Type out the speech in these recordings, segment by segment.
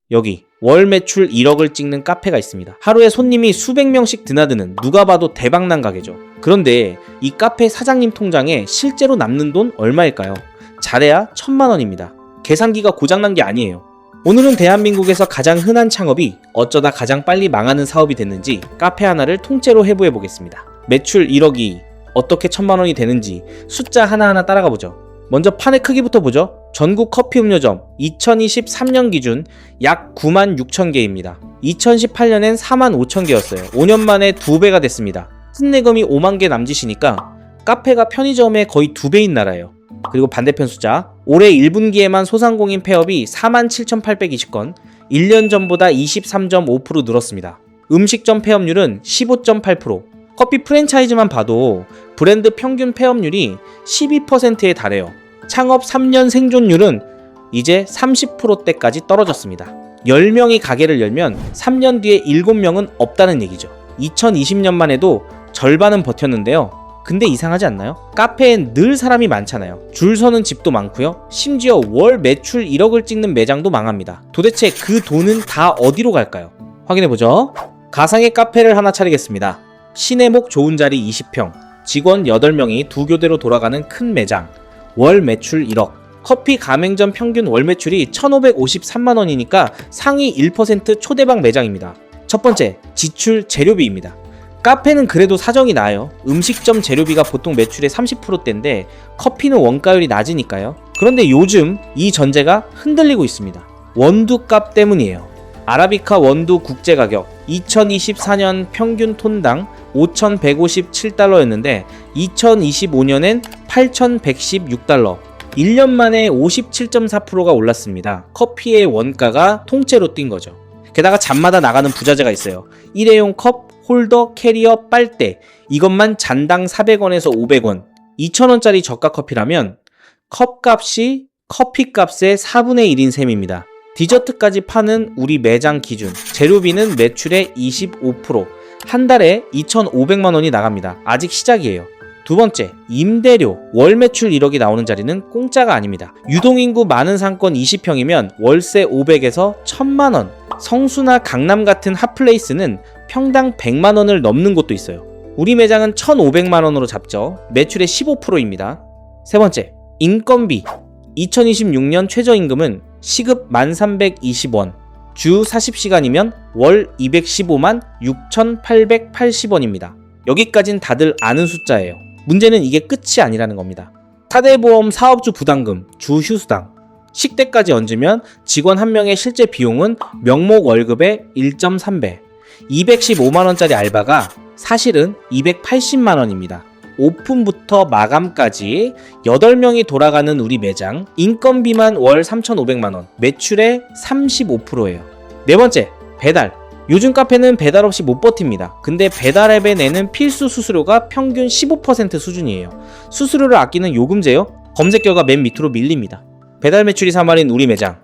여기 월 매출 1억을 찍는 카페가 있습니다. 하루에 손님이 수백 명씩 드나드는 누가 봐도 대박난 가게죠. 그런데 이 카페 사장님 통장에 실제로 남는 돈 얼마일까요? 잘해야 1,000만 원입니다. 계산기가 고장난 게 아니에요. 오늘은 대한민국에서 가장 흔한 창업이 어쩌다 가장 빨리 망하는 사업이 됐는지 카페 하나를 통째로 해부해 보겠습니다. 매출 1억이 어떻게 1,000만 원이 되는지 숫자 하나하나 따라가 보죠. 먼저 판의 크기부터 보죠. 전국 커피 음료점 2023년 기준 약 9만 6천 개입니다. 2018년엔 4만 5천 개였어요. 5년 만에 2배가 됐습니다. 순내금이 5만 개 남짓이니까 카페가 편의점의 거의 2배인 나라예요. 그리고 반대편 숫자, 올해 1분기에만 소상공인 폐업이 47,820건, 1년 전보다 23.5% 늘었습니다. 음식점 폐업률은 15.8%, 커피 프랜차이즈만 봐도 브랜드 평균 폐업률이 12%에 달해요. 창업 3년 생존율은 이제 30%대까지 떨어졌습니다. 10명이 가게를 열면 3년 뒤에 7명은 없다는 얘기죠. 2020년만 해도 절반은 버텼는데요. 근데 이상하지 않나요? 카페엔 늘 사람이 많잖아요. 줄 서는 집도 많고요. 심지어 월 매출 1억을 찍는 매장도 망합니다. 도대체 그 돈은 다 어디로 갈까요? 확인해보죠. 가상의 카페를 하나 차리겠습니다. 시내목 좋은 자리 20평, 직원 8명이 두 교대로 돌아가는 큰 매장, 월 매출 1억. 커피 가맹점 평균 월 매출이 1,553만 원이니까 상위 1% 초대박 매장입니다. 첫 번째, 지출 재료비입니다. 카페는 그래도 사정이 나아요. 음식점 재료비가 보통 매출의 30%대인데 커피는 원가율이 낮으니까요. 그런데 요즘 이 전제가 흔들리고 있습니다. 원두값 때문이에요. 아라비카 원두 국제가격 2024년 평균 톤당 5,157달러였는데 2025년엔 8,116달러, 1년 만에 57.4%가 올랐습니다. 커피의 원가가 통째로 뛴 거죠. 게다가 잔마다 나가는 부자재가 있어요. 일회용 컵, 홀더, 캐리어, 빨대, 이것만 잔당 400원에서 500원, 2,000원짜리 저가 커피라면 컵값이 커피값의 4분의 1인 셈입니다. 디저트까지 파는 우리 매장 기준 재료비는 매출의 25%, 한 달에 2,500만 원이 나갑니다. 아직 시작이에요. 두 번째, 임대료. 월 매출 1억이 나오는 자리는 공짜가 아닙니다. 유동인구 많은 상권 20평이면 월세 500에서 1,000만 원. 성수나 강남 같은 핫플레이스는 평당 100만 원을 넘는 곳도 있어요. 우리 매장은 1,500만 원으로 잡죠. 매출의 15%입니다. 세 번째, 인건비. 2026년 최저임금은 시급 1,320원, 주 40시간이면 월 215만 6,880원입니다. 여기까진 다들 아는 숫자예요. 문제는 이게 끝이 아니라는 겁니다. 사대보험 사업주 부담금, 주 휴수당, 식대까지 얹으면 직원 한 명의 실제 비용은 명목 월급의 1.3배, 215만원짜리 알바가 사실은 280만원입니다. 오픈부터 마감까지 8명이 돌아가는 우리 매장, 인건비만 월 3,500만원, 매출의 35%예요. 네 번째, 배달. 요즘 카페는 배달 없이 못 버팁니다. 근데 배달앱에 내는 필수 수수료가 평균 15% 수준이에요. 수수료를 아끼는 요금제요? 검색 결과 맨 밑으로 밀립니다. 배달 매출이 3할인 우리 매장,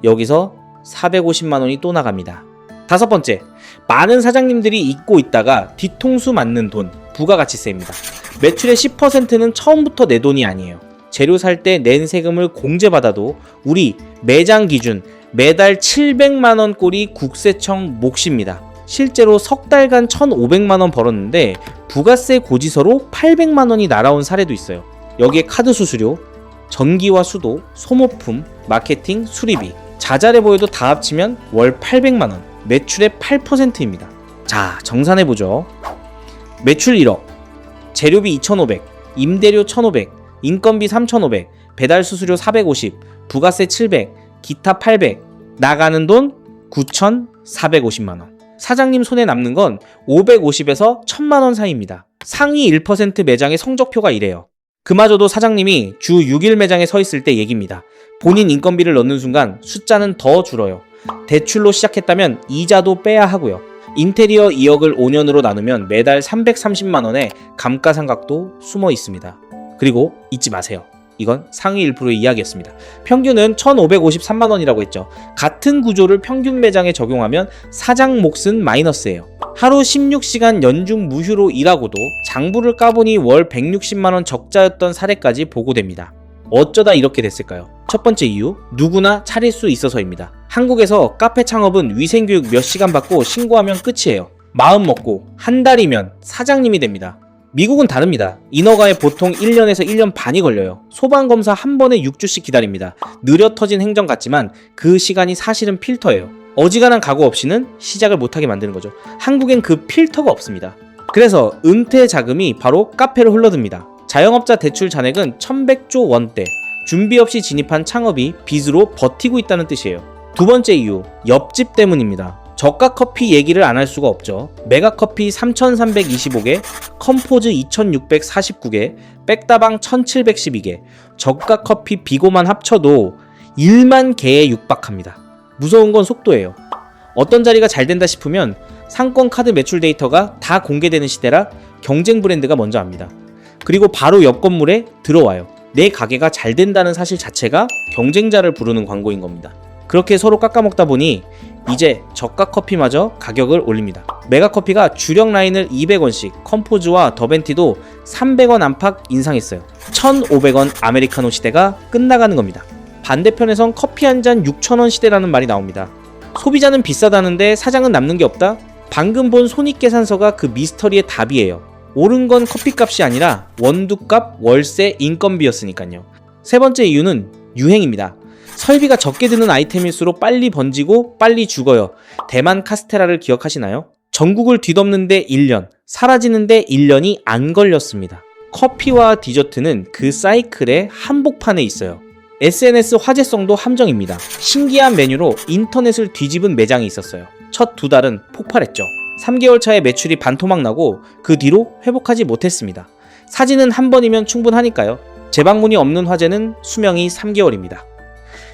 여기서 450만원이 또 나갑니다. 다섯 번째, 많은 사장님들이 잊고 있다가 뒤통수 맞는 돈, 부가가치세입니다. 매출의 10%는 처음부터 내 돈이 아니에요. 재료 살 때 낸 세금을 공제받아도 우리 매장 기준 매달 700만원 꼴이 국세청 몫입니다. 실제로 석 달간 1,500만원 벌었는데 부가세 고지서로 800만원이 날아온 사례도 있어요. 여기에 카드 수수료, 전기와 수도, 소모품, 마케팅, 수리비, 자잘해 보여도 다 합치면 월 800만원, 매출의 8%입니다. 자, 정산해보죠. 매출 1억, 재료비 2,500, 임대료 1,500, 인건비 3,500, 배달 수수료 450, 부가세 700, 기타 800, 나가는 돈 9,450만원. 사장님 손에 남는 건 550에서 1,000만원 사이입니다. 상위 1% 매장의 성적표가 이래요. 그마저도 사장님이 주 6일 매장에 서 있을 때 얘기입니다. 본인 인건비를 넣는 순간 숫자는 더 줄어요. 대출로 시작했다면 이자도 빼야 하고요. 인테리어 2억을 5년으로 나누면 매달 330만원의 감가상각도 숨어 있습니다. 그리고 잊지 마세요. 이건 상위 1%의 이야기였습니다. 평균은 1,553만원이라고 했죠. 같은 구조를 평균 매장에 적용하면 사장 몫은 마이너스예요. 하루 16시간 연중 무휴로 일하고도 장부를 까보니 월 160만원 적자였던 사례까지 보고됩니다. 어쩌다 이렇게 됐을까요? 첫 번째 이유, 누구나 차릴 수 있어서입니다. 한국에서 카페 창업은 위생교육 몇 시간 받고 신고하면 끝이에요. 마음 먹고 한 달이면 사장님이 됩니다. 미국은 다릅니다. 인허가에 보통 1년에서 1년 반이 걸려요. 소방검사 한 번에 6주씩 기다립니다. 느려 터진 행정 같지만 그 시간이 사실은 필터예요. 어지간한 각오 없이는 시작을 못하게 만드는 거죠. 한국엔 그 필터가 없습니다. 그래서 은퇴 자금이 바로 카페로 흘러듭니다. 자영업자 대출 잔액은 1100조 원대. 준비 없이 진입한 창업이 빚으로 버티고 있다는 뜻이에요. 두 번째 이유, 옆집 때문입니다. 저가 커피 얘기를 안 할 수가 없죠. 메가커피 3325개, 컴포즈 2649개, 백다방 1712개, 저가 커피 비고만 합쳐도 1만 개에 육박합니다. 무서운 건 속도예요. 어떤 자리가 잘 된다 싶으면 상권 카드 매출 데이터가 다 공개되는 시대라 경쟁 브랜드가 먼저 합니다. 그리고 바로 옆 건물에 들어와요. 내 가게가 잘 된다는 사실 자체가 경쟁자를 부르는 광고인 겁니다. 그렇게 서로 깎아먹다 보니 이제 저가 커피마저 가격을 올립니다. 메가커피가 주력 라인을 200원씩, 컴포즈와 더벤티도 300원 안팎 인상했어요. 1,500원 아메리카노 시대가 끝나가는 겁니다. 반대편에선 커피 한 잔 6,000원 시대라는 말이 나옵니다. 소비자는 비싸다는데 사장은 남는 게 없다? 방금 본 손익계산서가 그 미스터리의 답이에요. 오른 건 커피값이 아니라 원두값, 월세, 인건비였으니까요. 세 번째 이유는 유행입니다. 설비가 적게 드는 아이템일수록 빨리 번지고 빨리 죽어요. 대만 카스테라를 기억하시나요? 전국을 뒤덮는데 1년, 사라지는데 1년이 안 걸렸습니다. 커피와 디저트는 그 사이클의 한복판에 있어요. SNS 화제성도 함정입니다. 신기한 메뉴로 인터넷을 뒤집은 매장이 있었어요. 첫 2달은 폭발했죠. 3개월 차에 매출이 반토막 나고 그 뒤로 회복하지 못했습니다. 사진은 한 번이면 충분하니까요. 재방문이 없는 화제는 수명이 3개월입니다.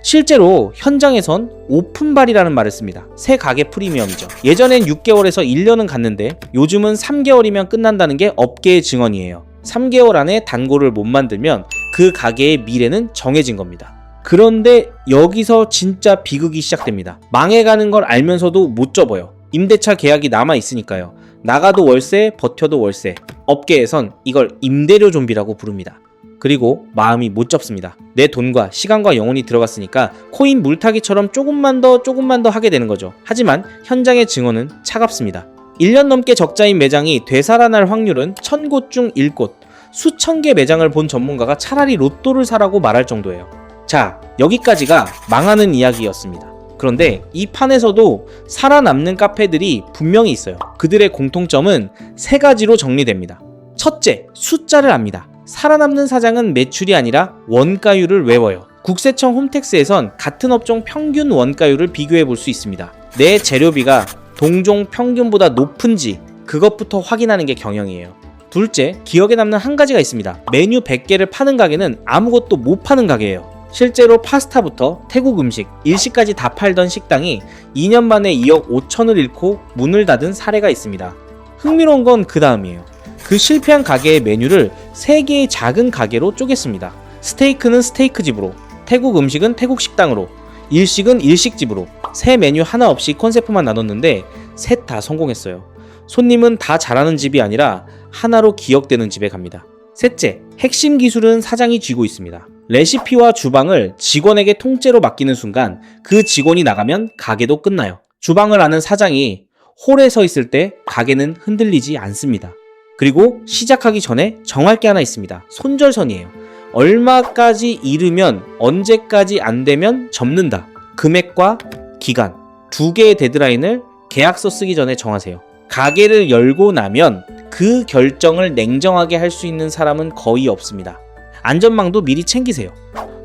실제로 현장에선 오픈발이라는 말을 씁니다. 새 가게 프리미엄이죠. 예전엔 6개월에서 1년은 갔는데 요즘은 3개월이면 끝난다는 게 업계의 증언이에요. 3개월 안에 단골을 못 만들면 그 가게의 미래는 정해진 겁니다. 그런데 여기서 진짜 비극이 시작됩니다. 망해가는 걸 알면서도 못 접어요. 임대차 계약이 남아있으니까요. 나가도 월세, 버텨도 월세. 업계에선 이걸 임대료 좀비라고 부릅니다. 그리고 마음이 못 접습니다. 내 돈과 시간과 영혼이 들어갔으니까 코인 물타기처럼 조금만 더 하게 되는 거죠. 하지만 현장의 증언은 차갑습니다. 1년 넘게 적자인 매장이 되살아날 확률은 1000곳 중 1곳. 수천 개 매장을 본 전문가가 차라리 로또를 사라고 말할 정도예요. 자, 여기까지가 망하는 이야기였습니다. 그런데 이 판에서도 살아남는 카페들이 분명히 있어요. 그들의 공통점은 3가지로 정리됩니다. 첫째, 숫자를 압니다. 살아남는 사장은 매출이 아니라 원가율을 외워요. 국세청 홈택스에선 같은 업종 평균 원가율을 비교해 볼 수 있습니다. 내 재료비가 동종 평균보다 높은지 그것부터 확인하는 게 경영이에요. 둘째, 기억에 남는 한 가지가 있습니다. 메뉴 100개를 파는 가게는 아무것도 못 파는 가게예요. 실제로 파스타부터 태국 음식, 일식까지 다 팔던 식당이 2년 만에 2억 5천을 잃고 문을 닫은 사례가 있습니다. 흥미로운 건 그 다음이에요. 그 실패한 가게의 메뉴를 3개의 작은 가게로 쪼갰습니다. 스테이크는 스테이크집으로, 태국 음식은 태국 식당으로, 일식은 일식집으로 새 메뉴 하나 없이 컨셉만 나눴는데 셋 다 성공했어요. 손님은 다 잘하는 집이 아니라 하나로 기억되는 집에 갑니다. 셋째, 핵심 기술은 사장이 쥐고 있습니다. 레시피와 주방을 직원에게 통째로 맡기는 순간 그 직원이 나가면 가게도 끝나요. 주방을 아는 사장이 홀에 서 있을 때 가게는 흔들리지 않습니다. 그리고 시작하기 전에 정할 게 하나 있습니다. 손절선이에요. 얼마까지 이르면 언제까지 안 되면 접는다. 금액과 기간 2개의 데드라인을 계약서 쓰기 전에 정하세요. 가게를 열고 나면 그 결정을 냉정하게 할 수 있는 사람은 거의 없습니다. 안전망도 미리 챙기세요.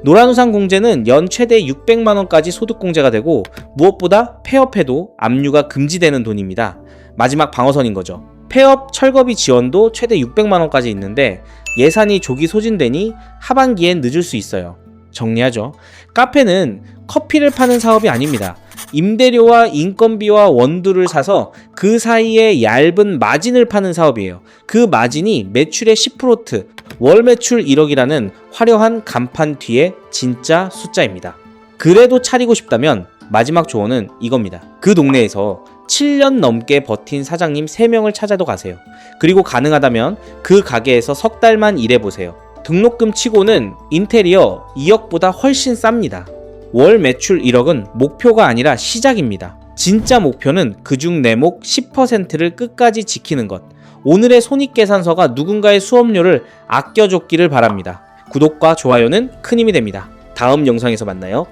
노란우산 공제는 연 최대 600만원까지 소득공제가 되고 무엇보다 폐업해도 압류가 금지되는 돈입니다. 마지막 방어선인 거죠. 폐업 철거비 지원도 최대 600만원까지 있는데 예산이 조기 소진되니 하반기엔 늦을 수 있어요. 정리하죠. 카페는 커피를 파는 사업이 아닙니다. 임대료와 인건비와 원두를 사서 그 사이에 얇은 마진을 파는 사업이에요. 그 마진이 매출의 10%, 월 매출 1억이라는 화려한 간판 뒤에 진짜 숫자입니다. 그래도 차리고 싶다면 마지막 조언은 이겁니다. 그 동네에서 7년 넘게 버틴 사장님 3명을 찾아도 가세요. 그리고 가능하다면 그 가게에서 석 달만 일해보세요. 등록금 치고는 인테리어 2억보다 훨씬 쌉니다. 월 매출 1억은 목표가 아니라 시작입니다. 진짜 목표는 그중 내목 10%를 끝까지 지키는 것. 오늘의 손익계산서가 누군가의 수업료를 아껴줬기를 바랍니다. 구독과 좋아요는 큰 힘이 됩니다. 다음 영상에서 만나요.